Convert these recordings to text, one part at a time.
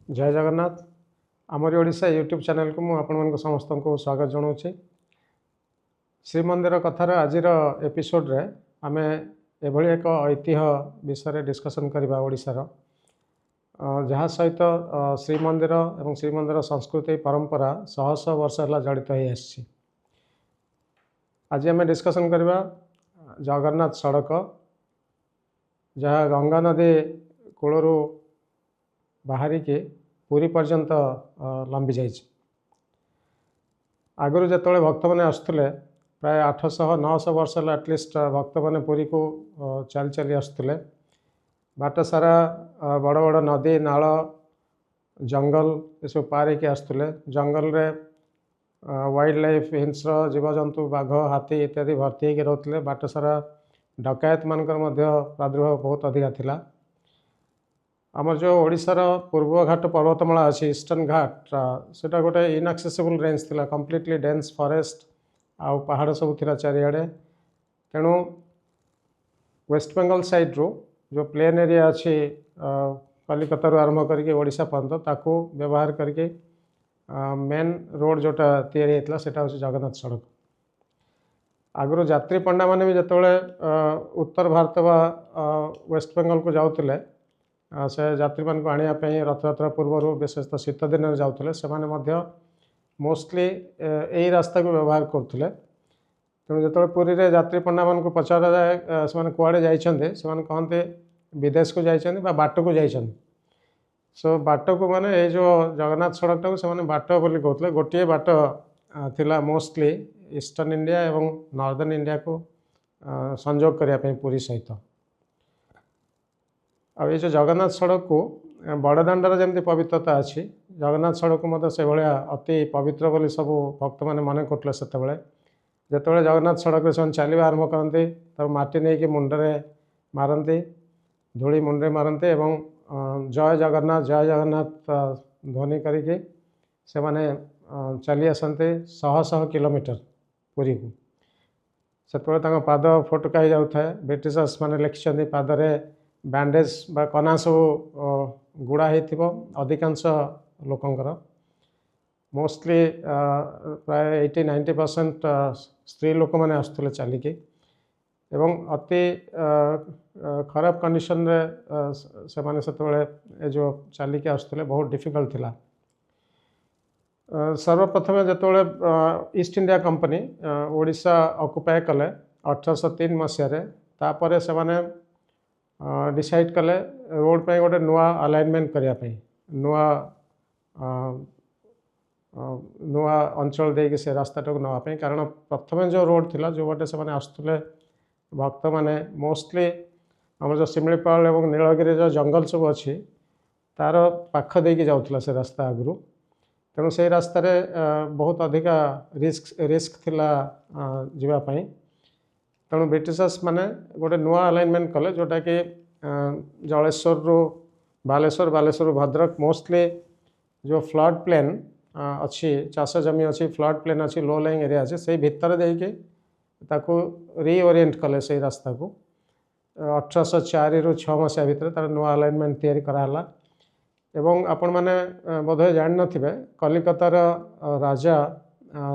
जय Jagannath Amri Odisha YouTube channel को मुझे समस्त को स्वागत जनाऊँ। श्रीमंदिर कथार आज एपिसोड रे आमे एभली एक ऐतिह्य विषय डिस्कसन करवा ओडिशार जहाँ सहित श्रीमंदिर एवं श्रीमंदिर संस्कृति परंपरा शह शह वर्ष है जड़ित हो आसी। आज आम डिस्कसन करवा जगन्नाथ सड़क जहाँ गंगा नदी कूलू बाहरी के पुरी पर्यंत लंबी जाइए। आगु जो भक्त मैंने आसुले प्राय 800-900 वर्ष एटलिस्ट भक्त मैंने पुरी को चली चली आसुले। बाट सारा बड़ बड़ नदी नाल जंगल ये सब पार के आसुले। जंगल रे वाइल्ड लाइफ हिंस्र जीवजंतु बाघ हाथी इत्यादि भर्ती होकर रोते। बाट सारा डकायत मानकर प्रादुर्भाव बहुत अधिका थिला। आमर जो ओडिशार पूर्व घाट पर्वतमाला अच्छी ईस्टर्न घाट सेटा गोटे इनएक्सेसिबल रेंज थिला। कंप्लीटली डेन्स फॉरेस्ट आउ पहाड़ सब थिला चारिआडे। तेणु वेस्ट बेंगल साइड रो जो प्लेन एरिया अच्छी कलिकता आरंभ करके ओडिशा पर्यंत ताकू व्यवहार करके मेन रोड जोटा तैयारी होता सेटा हूँ जगन्नाथ सड़क। आगु यात्री पंडा मैंने भी जिते उत्तर भारत व वेस्ट बेंगल को जाऊे से यात्री मान को आने रथयात्रा पूर्व विशेषतः शीत दिन जाते से मोस्टली यही रास्ता को व्यवहार करुले। तेणु जो पुरी रे यात्री पंडा मान को पचारा जाए से कुआड़े जाइए कहते विदेश को जाइए बाट को जाइए। सो बाट को माने ये जो जगन्नाथ सड़क टाक से बाट बोली कहते गोटे बाट थिला मोस्टली ईस्टर्न इंडिया एवं नॉर्दर्न इंडिया को संजोग करने पुरी सहित। अब ये जो जगन्नाथ सड़क को बड़दाण्डर जमी पवित्रता अच्छी जगन्नाथ सड़क को से भाया अति पवित्र बोली सब भक्त मैंने मन करते से जिते जगन्नाथ सड़क से चलवा आरंभ करते तर माटी नहीं कि मुंडे मारती धूली मुंडे मारती एवं जय जगन्नाथ ध्वनि करके से माने चली आसते शह शह किलोमीटर पुरी को। से पाद फोटका हो जाए ब्रिटिशर्स मैंने लिखिं पादरे बैंडेज बा कना सब गुड़ा हो अधिकांश लोकंकर मोस्टली प्राय 80-90% स्त्री लोक मैंने आसुले चलिकी एवं अति खराब कंडीशन रे से माने से जो चलिकी आसुले बहुत डिफिकल्ट थिला। सर्वप्रथम जो east India company Odisha occupy कले 1803 मसीह तापर से माने डिसाइड कले रोड पे गोटे नुआ अलाइनमेंट करने नुआ नुआ अंचल देके से रास्ता टाक नापी। कारण प्रथम जो रोड थिला जो बाटे से आसुले भक्त माने मोस्टली आम जो शिमिलीपाल और नीलगिरी जो जंगल सब अच्छी तार पाख देके जाऊला से रास्ता आगु। तेणु से रास्तार बहुत अधिका रिस्क थिला जीवाई। तेणु ब्रिटिशर्स माने गोटे नुआ अलाइनमेंट कले जोटा कि जलेश्वर रु बालेश्वर बालेश्वर रु भद्रक मोस्टली जो फ्लड प्लेन अच्छी चाष जमी अच्छी फ्लड प्लेन अच्छी लो लाइंग एरिया अच्छे से भितर देके ताको रिओरिएंट कले से रास्ता को 1804 रु 6 मसीहा भितर तार नुआ अलाइनमेंट तैयारी कराला। एवं आपण मैंने बोधे जान नथिबे कलिकतार राजा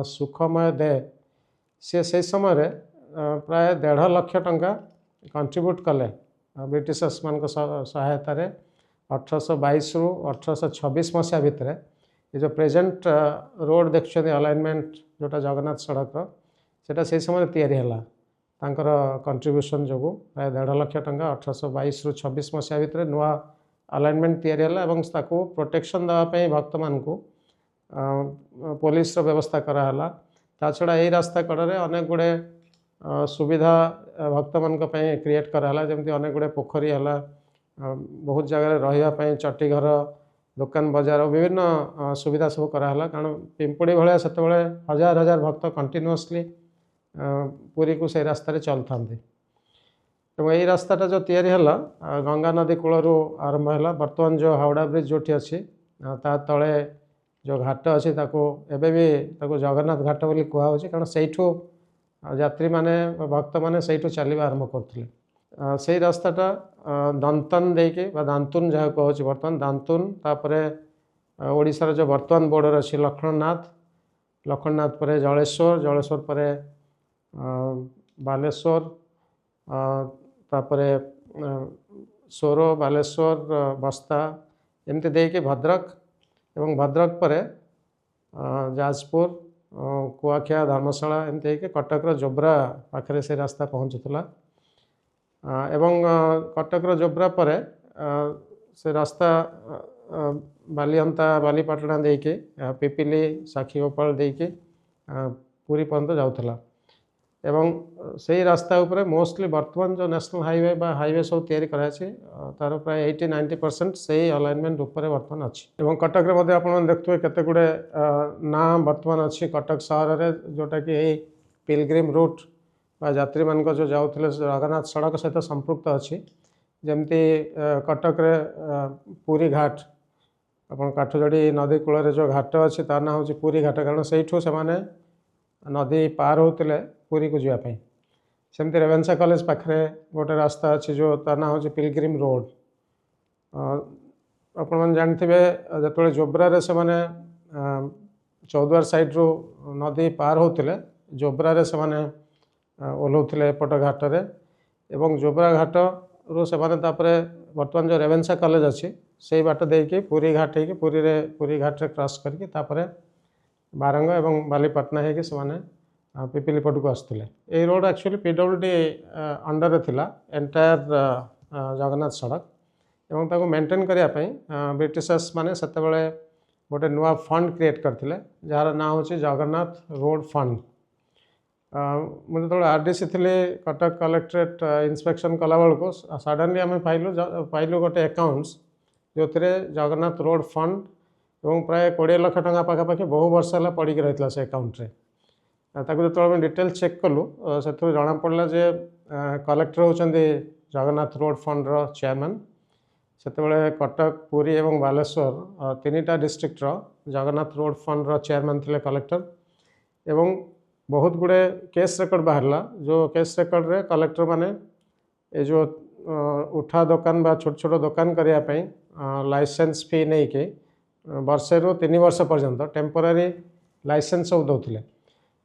सुखमय दे से समय प्राय 1.5 लाख टंका कंट्रीब्यूट कले ब्रिटिशर्स मान सहायतार 1822 रु 1826 मसीहा भितर ये जो प्रेजेंट रोड देखुं अलाइनमेंट जोटा जगन्नाथ सड़क सेटा से समय तैयारी है तांकर कंट्रीब्यूशन जो प्राय 1.5 लाख टंका 1822 रु 26 मसीहा भितर नुआ अलाइनमेंट तैयारी है प्रोटेक्शन देवाई भक्त मान को पुलिस व्यवस्था कराला। ता छड़ा यही रास्ता कड़े अनेक गुड़े सुविधा भक्त मान क्रिएट कराला जमी अनेक गुड़े पोखरी है बहुत जगह रही चटी घर दुकान बजार विभिन्न सुविधा सब कराला। कारण पिंपुड़ी भाया से हजार हजार भक्त कंटिन्यूअसली पुरी को से रास्तार चलता। तो यही रास्ताटा जो तैयारी है गंगा नदी कूलू आरंभ है। बर्तमान जो हावड़ा ब्रिज जो अच्छी ता तले जो घाट अच्छी एवं भी जगन्नाथ घाट बोली कहु कारण से यात्री माने भक्त माने से चलवा आरंभ करते से रास्ताटा दंतन देके दांतुन जहाँ कहूँ बर्तमान दांतुन तापर ओडिशार जो वर्तमान बॉर्डर अच्छी लक्ष्मणनाथ पर जलेश्वर पर बालेश्वर तापरे सोरो बालेश्वर बस्ता एमती देके भद्रक एवं भद्रक पर जाजपुर कुआखिया धर्मशाला एमती कटक जोब्रा पाखे से रास्ता पहुँचुला एवं कटक जोब्रा पर से रास्ता बालिअंता बालीपाटना देके पिपिली साक्षीगोपाल देके पुरी पर्यंत जाऊला एवं से रास्ता उपरे मोस्टली वर्तमान जो नेशनल हाईवे बा हाईवे सब तैयारी कराई तार प्राय 80-90% से अलाइनमेंट उपरे वर्तमान अच्छी एवं कटक रे आप देखुए केते गुड़े ना वर्तमान अच्छी कटक सहर में जोटा कि यही पिलग्रिम रूट यात्री मान जो जाऊे जगन्नाथ सड़क सहित संपृक्त अच्छी जमती कटक रे पुरी घाट अपन काठजोड़ी नदी कूल जो घाट अच्छी तार ना हूँ पुरी घाट कारण से नदी पार होते पुरी को जावाई सेमती रेवेन्सा कॉलेज पाखे गोटे रास्ता अच्छी जो तार ना हूँ पिलग्रिम रोड आपण जानते जो जोब्रा से मैंने चौद्वार साइड रू नदी पार होते जोब्रा से मैंने ओह्लौले एपट घाटे एवं जोब्रा घाट रू से बर्तमान जो रेवेन्सा कॉलेज अच्छी से बाट देकी पुरी घाट हो पुरी घाट रे क्रॉस करके बारंग एवं बालीपाटना होगी से पिपिली पट को आसुले ये रोड एक्चुअली पीडब्ल्यूडी अंडर थिला एंटायर जगन्नाथ सड़क एवं ताको मेंटेन करने ब्रिटिशर्स माने सेते बेले गोटे नुआ फंड क्रिएट करथिले जार ना होची जगन्नाथ रोड फंड मुझे जो आरडीसी थी कटक कलेक्ट्रेट इंस्पेक्शन कला बेलू को सडनली आम पाइलु गोटे अकाउंट्स जो जगन्नाथ रोड फंड एवं प्राय 20 लाख टंका पाखापाखि बहु वर्ष है पड़ी रही से अकाउंट्रे जो डिटेल चेक कलु से जना पड़ा जे कलेक्टर होती जगन्नाथ रोड फंड रो चेयरमैन से कटक पुरी एवं बालेश्वर तीनटा डिस्ट्रिक्टर जगन्नाथ रोड फंड रो चेयरमैन थे कलेक्टर एवं बहुत गुड़े केस रेकर्ड बाहरला जो केस रेकर्ड रे कलेक्टर माने ये जो उठा दुकान बा छोट छोट दुकान करने लाइसेंस फी नहीं के वर्षे रु 3 वर्ष पर्यंत टेम्पोरारी लाइसेंस सब दौले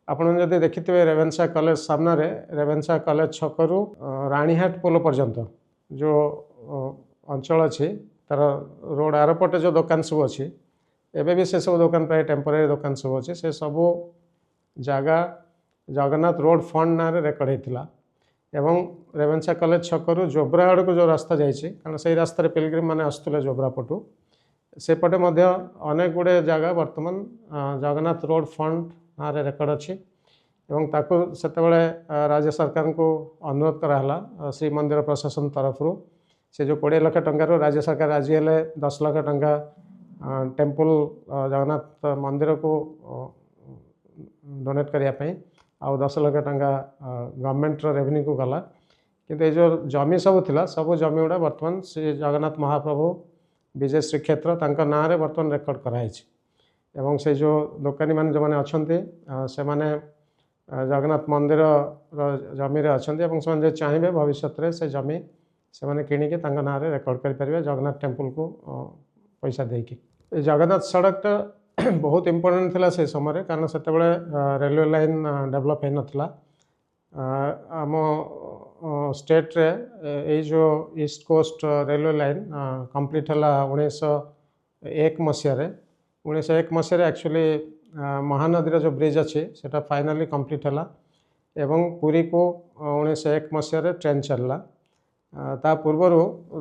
आपड़ जब देखिए रेवेन्सा कॉलेज सामने रेवेन्सा कॉलेज छकरू रानीहाट पोल पर्यंत जो अंचल अच्छी तार रोड आरपटे जो दुकान सब अच्छी एवं भी से सब दुकान प्राय टेम्पोरारी दुकान सब अच्छी से सब जगह जगन्नाथ रोड फंड ना रेकर्ड होता एवं रेवेन्सा कॉलेज छकरू जोब्रा आड़ को जो रास्ता जाइए कारण से रास्तार पिलग्रिम मैंने आसुले जोब्रा पटू सेपटे अनेक गुड़े जगह बर्तमान जगन्नाथ रोड फंड ना रेकर्ड अच्छी एवं ताकू सेतेबेले राज्य सरकार को अनुरोध कराला श्रीमंदिर प्रशासन तरफ से जो 20 लाख टंकार राज्य सरकार राजी हेले 10 लाख टंका टेम्पल जगन्नाथ मंदिर को डोनेट करने आउ 10 लाख टंका गवर्नमेंट रेवेन्यू को गला किंतु ये जो जमी सब थिला सब जमी गुड़ा बर्तमान श्री जगन्नाथ महाप्रभु विजय श्रीक्षेत्र तांका ना रे बर्तमान रेकर्ड कराई एवं से जो दुकानी मान जो माने अछंती से माने जगन्नाथ मंदिर जमी रे अछंती एवं से चाहिए भविष्य रे से जमी से माने किणी के तांका ना रे रेकर्ड कर परिबे जगन्नाथ टेम्पल को पैसा देकी जगन्नाथ सड़क बहुत इम्पोर्टेंट थिला से समय कारण से रेलवे लाइन डेवलप हो नाला आम स्टेट रे ये जो east coast railway line complete है 1901 मसीह 1901 मसीह एक्चुअली महानदी जो ब्रिज अच्छी से फाइनाली कंप्लीट है एवं पुरी को 1901 मसीह ट्रेन चलला ता पूर्वर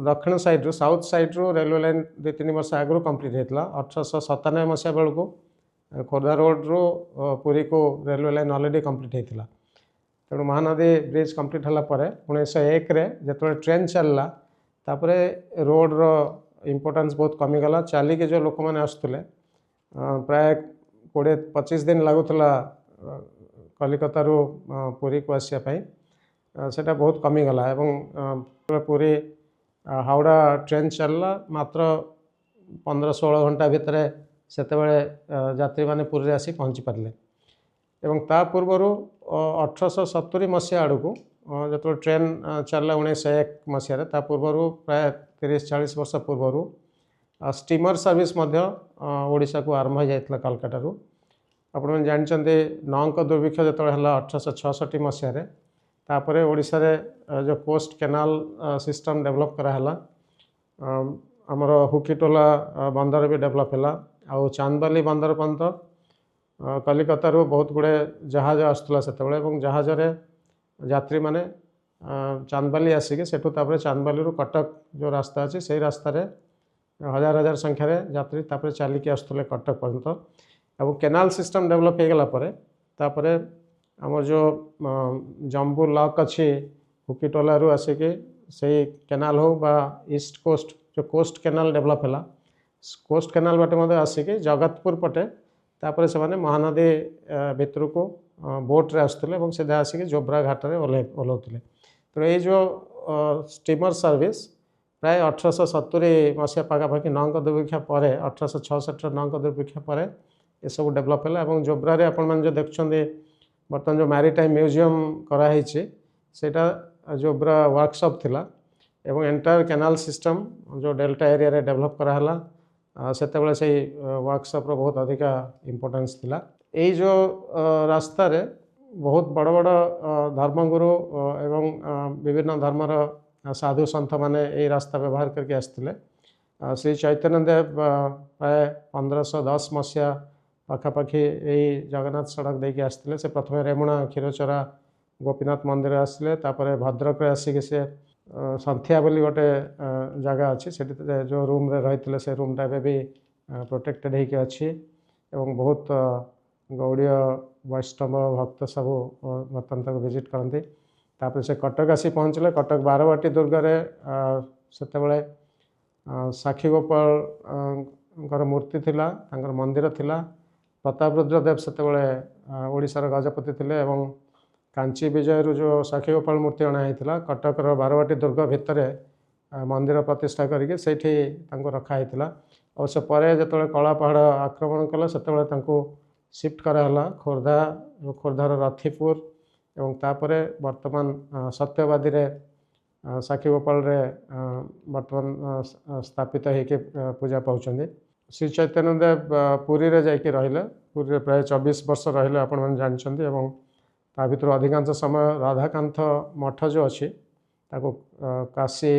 दक्षिण साइड रू साउथ साइड रू रेलवे लाइन 2-3 वर्ष आगु कंप्लीट होता 1897 मसीहा बेलू खोर्धा रोड रू पुरी को रेलवे लाइन ऑलरेडी कंप्लीट होता तेणु महानदी ब्रिज कंप्लीट होगापर 1901 जो ट्रेन चलला तापर रोड रो इम्पोर्टेंस बहुत कमीगला चलिके जो लोक मैंने आसुले प्राय 20-25 दिन लगुला कलिकता रू पुरी को आसापी सेटा बहुत कमीगला एवं पुरी हावड़ा ट्रेन चलला मात्र 15-16 घंटा भितर सेतेबेले यात्री माने पुरी आसी पहुँची पारे एवं ता पूर्वर 1870 मसीहा आड़ को जो ट्रेन चलला 1901 मसीह ता पूर्वर प्राय 30-40 वर्ष पूर्वर स्टीमर सर्विस ओडिशा को आरंभ हो जाता कलकाता आपण जानते नौक दुर्भिक्ष जो 1866 मसीह तापर ओडिशा रे जो कोस्ट केनाल सिस्टम डेवलप कराला आमर हुकीटोला बंदर भी डेवलप है आउ चांदबाली बंदर पर्यंत कलिकतार बहुत गुड़े जहाज आसूला से जहाज यात्री मैंने चांदबाली आसिक सेठू चांदबाली कटक जो रास्ता अच्छी से रास्तार हजार हजार संख्यार यात्री तापर चलिकी आसुले कटक पर्यंत और केनाल सिस्टम डेवलप हो गला आम जो जम्बू लॉक अच्छी हुकीटोलू आसिक से केनाल हो बा ईस्ट कोस्ट जो कोस्ट केनाल डेवलप है कोस्ट केनाल बाटे आसिक जगतपुर पटे तापर से माने महानदी भितर को बोट्रे आसुले सीधा आसिक जोब्रा घाटे ओह्लौले तो ये जो स्टीमर सर्विस प्राय 1870 मसीहा पखापाखि नौक दुर्भिक्ष पर 1866 नौक दुर्भिक्ष पर ये सब डेवलप है जोब्रारे आपण जो देखुं बर्तमान जो मैरीटाइम म्यूजियम कराई सेटा जोब्रा वर्कशॉप थिला एवं एंटायर केनाल सिस्टम जो डेल्टा एरिया रे डेवलप कराला सेतेबेले से वर्कशॉप रो बहुत अधिका इम्पोर्टेंस थिला एई जो रास्ता रे बहुत बड़ बड़ धर्मगुरु एवं विभिन्न धर्मर साधु सन्थ माने ए रास्ता व्यवहार करके आसते श्री चैतन्य देव प्राय 1510 मसीहा पखापाखि यही जगन्नाथ सड़क देके आसते से प्रथम रेमुणा क्षीरचोरा गोपीनाथ मंदिर आसले तापर भद्रक आसिक से संथिया बोली गोटे जगह अच्छी से जो रूम रे रही से रूमटा भी प्रोटेक्टेड होके अच्छी एवं बहुत गौड़ीय वैष्णव भक्त सब बर्तमान तक विजिट करती तापर से कटक आसी पहुँचले कटक बारवाटी दुर्गरे सेतेबेले साक्षी गोपाल मूर्ति थिला तांकर मंदिर थिला प्रतापरुद्र देव सेतेबेले ओडिशार गजपति थिले एवं कांची विजय जो साक्षी गोपाल मूर्ति अणाई कटकर बारवाटी दुर्ग भितर मंदिर प्रतिष्ठा करके रखाई और से पर जो कला पहाड़ आक्रमण कला से शिफ्ट कराला खोर्धा खोर्धार रथीपुर एवं तापर वर्तमान सत्यवादी रे साक्षी गोपाल रे वर्तमान स्थापित होके पूजा पाउछन्ति श्री चैतन्य देव पुरी रे जाइके रहिले पुरी रे प्राय 24 वर्ष रहिले आपण मन जानछन्ति एवं ता भितर अधिकांश समय राधाकांत मठ जो अच्छी ताको काशी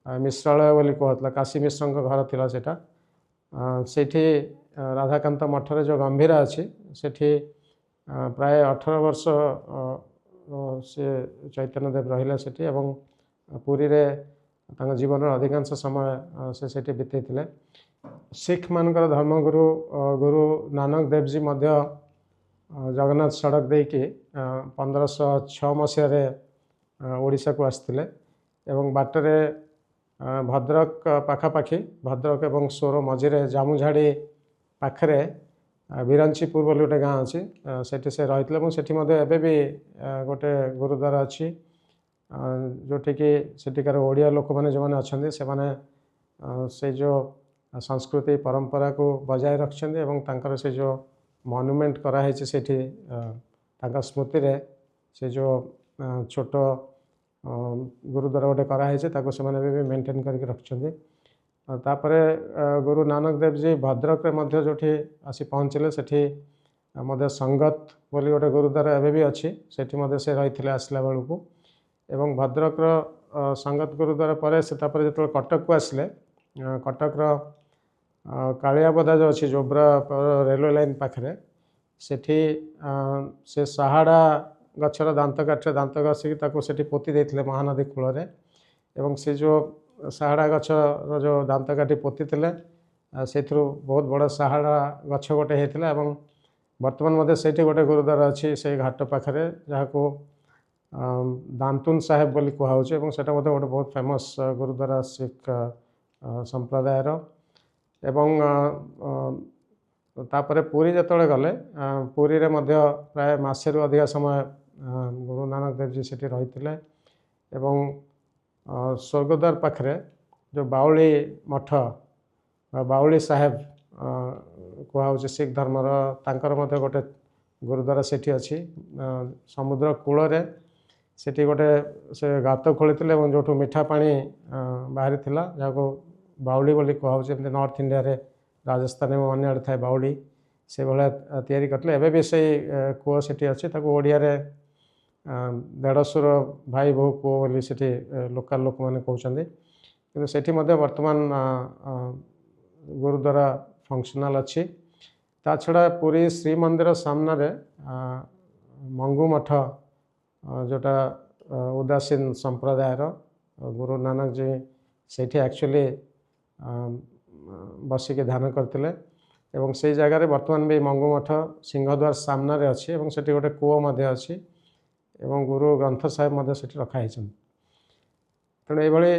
मिश्रालय बोली कहला काशी मिश्र घर थिला सेटा सेठी राधाकांत मठरे जो गंभीरा अच्छी सेठी प्राय 18 वर्ष से चैतन्य देव रहिले सेठी एवं पुरी रे तांग जीवन अधिकांश समय से सेठी बितेइथिले सिख मानकर धर्मगुरु गुरु नानक देव जी मध्य जगन्नाथ सड़क देकी 1506 मसीह ओडिशा को आसते एवं बाटरे भद्रक पाखापाखि भद्रक एवं सोर मझिरे जामुझाड़ी पाखरे विरंचीपुर बोली गोटे गाँ अच्छी से रही एबे भी गोटे गुरुद्वारा अच्छी जोटिकी सेठिकार ओडिया लोक मैंने जो मैंने अच्छा से माने से जो संस्कृति परंपरा को बजाय रखते एवं तांकर से जो मॉन्यूमेंट कराई सेठी स्मृति रे से जो छोट गुरुद्वारा गोटे कराई से मैंने भी मेंटेन करके रखते तापर गुरु नानक देव जी भद्रक रे जो आसी पहुँचले सेठी मध्य संगत बोली गोटे गुरुद्वारा एवं भी अच्छी सेठी से रही आसला बेलू को एवं भद्रक संगत गुरुद्वारा पर से जो कटक को आसले कटक कालियाबदा जो अच्छी जोब्रा रेलवे लाइन पाखे सेठी से साहाड़ा गचर दांत काठे दांत घसिक सेठी पोती देते महानदी कूल एवं से जो साहाड़ा गचर जो दांत काठी पोती से बहुत बड़ा साहाड़ा गछ गोटे होता है बर्तमान से गोटे गुरुद्वारा अच्छी से घाट पाखे जहाँ को दांतुन साहेब बोली कहुचे से गोटे बहुत फेमस गुरुद्वारा सिख संप्रदायर एवं तापर पुरी जिते गले पुरी रे प्राय मसे अधिक समय गुरु नानक देव जी सेठी रही एवं स्वर्गद्वार पाखे जो बाउली मठ बाउली साहेब कहुचे सिख धर्मर तांकर गोटे गुरुद्वारा सेठी अच्छी समुद्र कूल सेठी गोटे से गात खोली जो मीठा पानी बाहरी जहाँ को बाउली बोली कहूँ जमी नॉर्थ इंडिया रे राजस्थान में अन्य आड़े थाए बाउली से भाया तैयारी करते एवं भी से कूह से अच्छी ओडिया 150 भाई बहु कूह बोली से लोकल लोक मैंने कहते कि सेठी वर्तमान गुरुद्वारा फंक्शनल अच्छी ता छड़ा पुरी श्री मंदिर सामने मंगू मठ जोटा उदासीन संप्रदायर गुरु नानक जी सेठी एक्चुअली बसिक ध्यान करते एवं से जगार बर्तमान भी मंगू मठ सिंहद्वार सामने अच्छी एवं सेठी गोटे कूह अच्छी एवं गुरु ग्रंथ साहेब से रखाई तेणु ये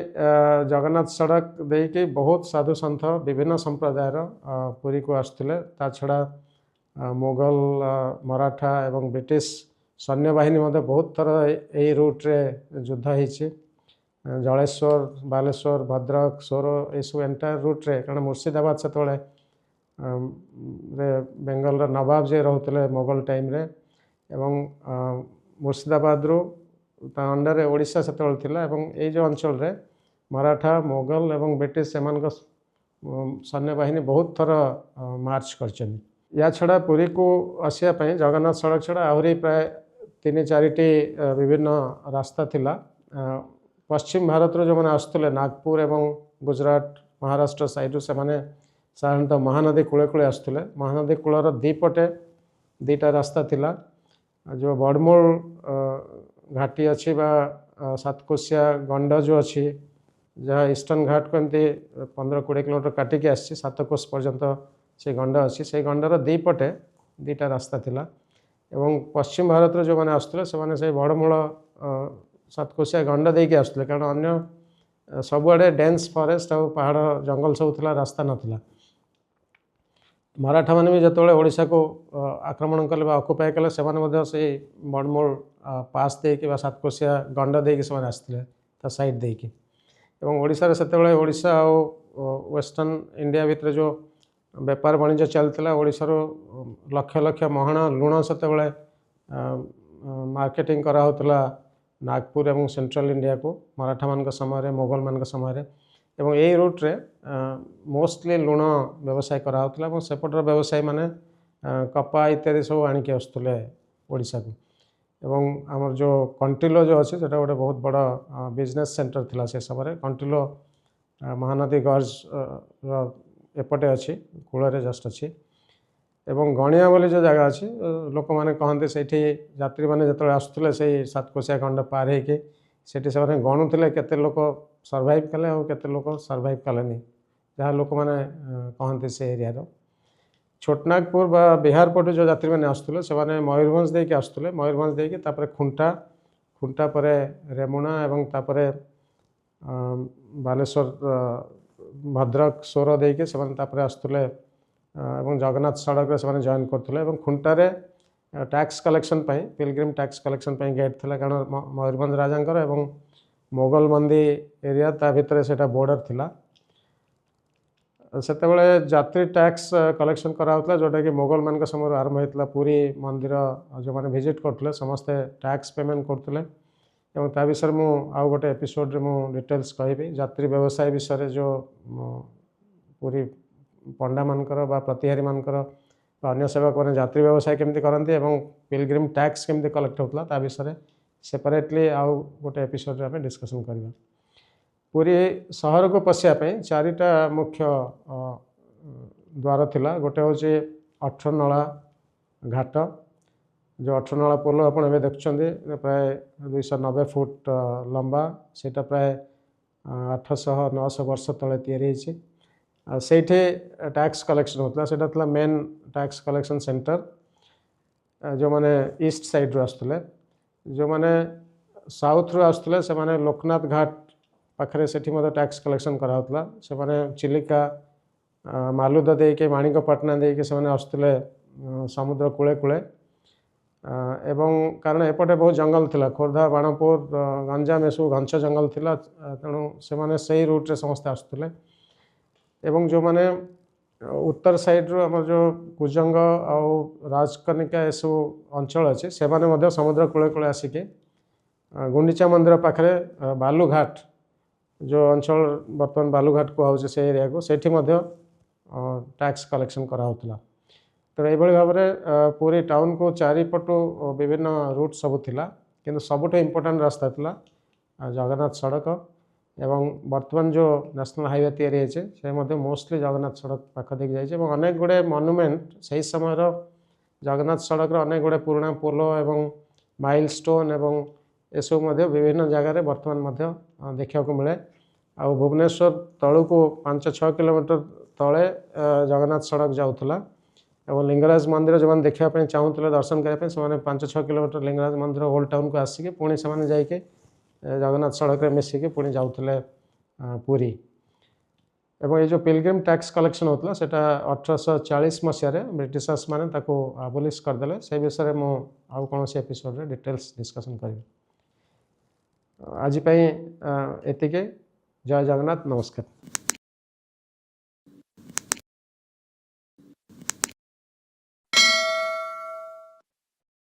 जगन्नाथ सड़क देकी बहुत साधु सन्थ विभिन्न संप्रदायर पुरी को आसुले ता छड़ा मुगल मराठा एवं ब्रिटिश सैन्य बाहिनी बहुत थर यही रूट्रे युद्ध होती जलेश्वर बालेश्वर भद्रक सोर ये सब एंटायर रूट्रे कारण मुर्शिदाबाद से बेंगल नवाब जे रोते मुगल टाइम रे एवं मुर्शिदाबाद रु अंडर ओडिशा से ये जो अंचल रे मराठा मुगल एवं ब्रिटिश सैन्य बाहिनी बहुत थर मार्च कर या छड़ा पुरी को आसापी जगन्नाथ सड़क छड़ा आहरी प्राय 3-4 विभिन्न रास्ता थिला पश्चिम भारत जो मैंने आसुले नागपुर एवं गुजरात महाराष्ट्र साइड से माने साधारणतः महानदी कूले कूले आसुले महानदी कूलर दीपटे 2टा रास्ता थिला जो बड़मूल घाटी अच्छी सातकोशिया गंड जो अच्छी जहाँ ईस्टर्न घाट को एमती 15-20 किलोमीटर काटिकी आसी सातकोश पर्यंत से गंड अच्छी से गंडर दीपटे 2टा रास्ता थिला एवं पश्चिम भारत जो मैंने आसुले से बड़मूल सातकोशिया गंड देके आसुले कारण अन्य सबुआड़े डेन्स फॉरेस्ट और पहाड़ जंगल सब थिला रास्ता नथिला मराठा माने भी जिते ओडिशा को आक्रमण कले ऑक्युपाई कले से बड़मूल पास देकी सातकोशिया गंड देकी से आसते ता साइड देकी एवं ओडिशा से ओडिशा और वेस्टर्न इंडिया भितर जो बेपार वाणिज्य चलता ओडिशा लक्ष लक्ष महणा लुण से मार्केटिंग कराला नागपुर एवं सेंट्रल इंडिया को मराठा मान समय मुगल मान समय एवं यही रूट्रे मोस्टली लुण व्यवसाय कराला सेपटर व्यवसायी माने कपा इत्यादि सब आणिक आसुले ओडिशा को एवं आमर जो कंटिलो जो अच्छे सेटा गोटे बहुत बड़ा बिजनेस सेंटर थिला से समय कंटिलो महानदी गर्ज एपटे अच्छी कूल जस्ट अच्छी एवं गणिया बोली जो जगह अच्छी लोक मैंने कहते से यात्री मैंने जो आसुले से सातकोशिया खंड पार होकि से गणुले केते लोक सर्वाइव कले और केते लोक सर्वाइव कले जहाँ लोक मैंने कहते से एरिया छोटनागपुर बा बिहार पटू जो यात्री मैंने आसुले से मयूरभंज देके आसुले मयूरभंज देके तापर खुंटा खुंटा पर रेमुणा एवं तापर बालेश्वर भद्रक सोर देके से आसुले जगन्नाथ सड़क से जॉइन करते खुंटारे tax collection pilgrim tax collection gate थिला कारण मयूरभंज राजांकर एवं मोगल मंदी एरिया ता भितर सेटा बॉर्डर थिला सेतेबेले यात्री टैक्स कलेक्शन कराउतला जोटा कि मोगल मान समय आरंभ होता पुरी मंदिर जो मैंने विजिट करते समस्ते टैक्स पेमेंट करते एवं ता विषय मु आउ गोटे एपिसोड मु डिटेल्स कहबी यात्री व्यवसाय विषय जो पुरी पंडा मानकर बा प्रतिहारी मानकर अन्य सेवक मैंने यात्री व्यवसाय केमती करती एवं पिलग्रिम टैक्स केमती कलेक्ट होता ता विषय सेपरेटली आउ गोटे एपिसोड आम डिस्कसन करवा पुरी सहर को पशियापी 4टा मुख्य द्वार थिला गोटे हूँ 18नला घाट जो 18नला पोल आपड़ ए देखुं प्राय 290 फुट लंबा सेटा प्राय 800-900 वर्ष तले तैयारी सेठी टैक्स कलेक्शन होता है मेन टैक्स कलेक्शन सेंटर जो माने ईस्ट साइड रू आसुले जो माने साउथ रू आसुले से माने लोकनाथ घाट पाखरे सेठी टैक्स कलेक्शन कराउतला से माने चिलिका मालुदा देके माणिकपाटना देके से माने आसुले समुद्र कूले कूले एवं कारण एपटे बहुत जंगल थिला खोर्धा बाणपुर गंजाम एसबू घंच जंगल थिला तेणु से माने सही रूट्रे समस्ते आसुले एवं जो माने उत्तर साइड रो हमर जो कुजंग आउ राजकनिका एसबू अंचल अच्छे से माने समुद्र कूले कूले आसिके गुंडीचा मंदिर पाखरे बालूघाट जो अंचल बर्तमान बालुघाट कहुचे से एरिया को सेठी मध्य टैक्स कलेक्शन कराउतला। तो ये भाव में पूरी टाउन को चारिपटु विभिन्न रूट सब थिला किंतु सबुठ इम्पोर्टाट रास्ता था जगन्नाथ सड़क एवं बर्तमान जो नेशनल हाईवे तैयारी है से मोस्टली जगन्नाथ सड़क पाख देख जाइए अनेक गुड़े मनुमेंट से समय जगन्नाथ सड़क अनेक गुड़े पुराना पोल एवं माइलस्टोन एवं एसबू विभिन्न जगार बर्तमान देखा मिले आ भुवनेश्वर तलू को 5-6 किलोमीटर तले जगन्नाथ सड़क जाऊला और लिंगराज मंदिर जो मैंने देखापी चाहूले दर्शन करने से 5-6 किलोमीटर लिंगराज मंदिर ओल्ड टाउन को आसिक पुणी से जाके जगन्नाथ सड़क मिसिक पुणी जाऊले पुरी। एवं ये जो पिलग्रिम टैक्स कलेक्शन होता है 1840 मसीह ब्रिटिशर्स मैंने आबोलिश करदे से विषय में आउ कौन एपिसोड रे डिटेल्स डिस्कसन करी। आज एतिके जय जगन्नाथ नमस्कार।